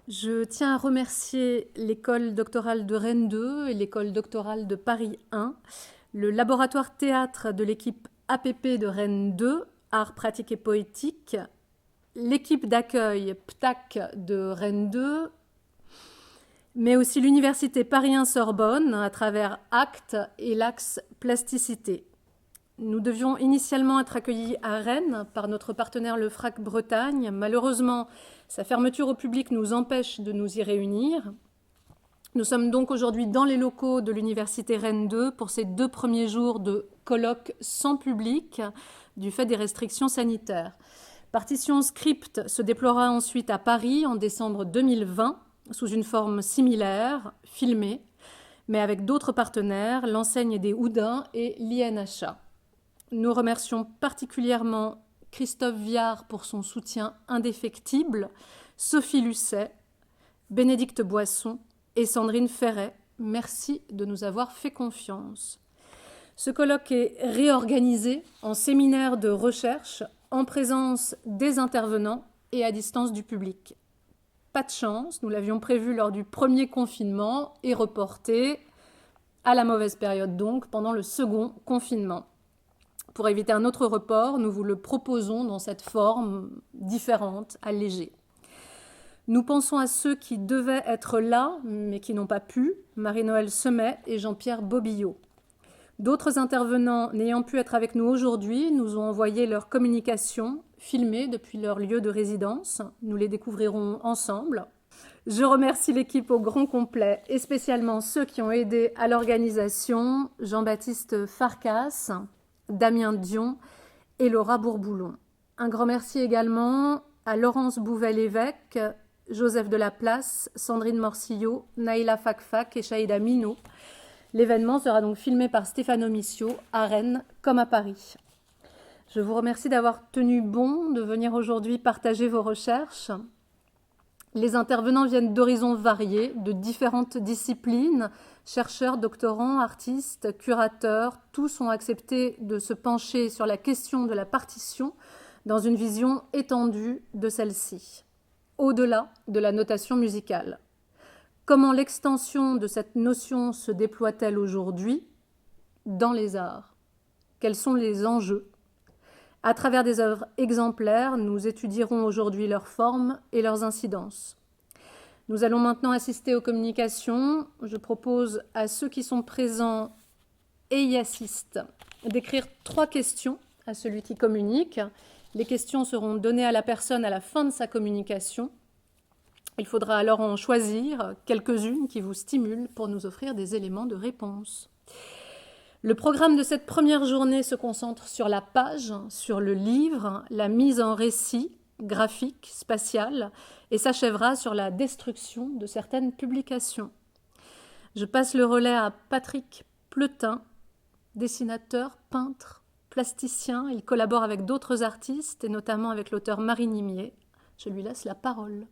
Je tiens à remercier l'école doctorale de Rennes 2 et l'école doctorale de Paris 1, le laboratoire théâtre de l'équipe APP de Rennes 2, Arts pratiques et poétiques, l'équipe d'accueil PTAC de Rennes 2, mais aussi l'université Paris 1 Sorbonne à travers ACT et l'Axe Plasticité. Nous devions initialement être accueillis à Rennes par notre partenaire le FRAC Bretagne. Malheureusement, sa fermeture au public nous empêche de nous y réunir. Nous sommes donc aujourd'hui dans les locaux de l'université Rennes 2 pour ces 2 premiers jours de colloque sans public du fait des restrictions sanitaires. Partition Script se déploiera ensuite à Paris en décembre 2020 sous une forme similaire, filmée, mais avec d'autres partenaires, l'enseigne des Houdins et l'INHA. Nous remercions particulièrement Christophe Viard pour son soutien indéfectible, Sophie Lucet, Bénédicte Boisson et Sandrine Ferret. Merci de nous avoir fait confiance. Ce colloque est réorganisé en séminaire de recherche en présence des intervenants et à distance du public. Pas de chance, nous l'avions prévu lors du premier confinement et reporté à la mauvaise période donc pendant le second confinement. Pour éviter un autre report, nous vous le proposons dans cette forme différente, allégée. Nous pensons à ceux qui devaient être là, mais qui n'ont pas pu, Marie-Noëlle Semet et Jean-Pierre Bobillot. D'autres intervenants n'ayant pu être avec nous aujourd'hui nous ont envoyé leurs communications filmées depuis leur lieu de résidence. Nous les découvrirons ensemble. Je remercie l'équipe au grand complet et spécialement ceux qui ont aidé à l'organisation, Jean-Baptiste Farkas, Damien Dion et Laura Bourboulon. Un grand merci également à Laurence Bouvel-Évêque, Joseph Delaplace, Sandrine Morcillo, Naïla Fakfak et Chaïda Minot. L'événement sera donc filmé par Stéphano Missio à Rennes comme à Paris. Je vous remercie d'avoir tenu bon de venir aujourd'hui partager vos recherches. Les intervenants viennent d'horizons variés, de différentes disciplines. Chercheurs, doctorants, artistes, curateurs, tous ont accepté de se pencher sur la question de la partition dans une vision étendue de celle-ci, au-delà de la notation musicale. Comment l'extension de cette notion se déploie-t-elle aujourd'hui dans les arts? Quels sont les enjeux? À travers des œuvres exemplaires, nous étudierons aujourd'hui leurs formes et leurs incidences. Nous allons maintenant assister aux communications. Je propose à ceux qui sont présents et y assistent d'écrire 3 questions à celui qui communique. Les questions seront données à la personne à la fin de sa communication. Il faudra alors en choisir quelques-unes qui vous stimulent pour nous offrir des éléments de réponse. Le programme de cette première journée se concentre sur la page, sur le livre, la mise en récit graphique, spatiale, et s'achèvera sur la destruction de certaines publications. Je passe le relais à Patrick Pleutin, dessinateur, peintre, plasticien. Il collabore avec d'autres artistes et notamment avec l'auteur Marie Nimier. Je lui laisse la parole.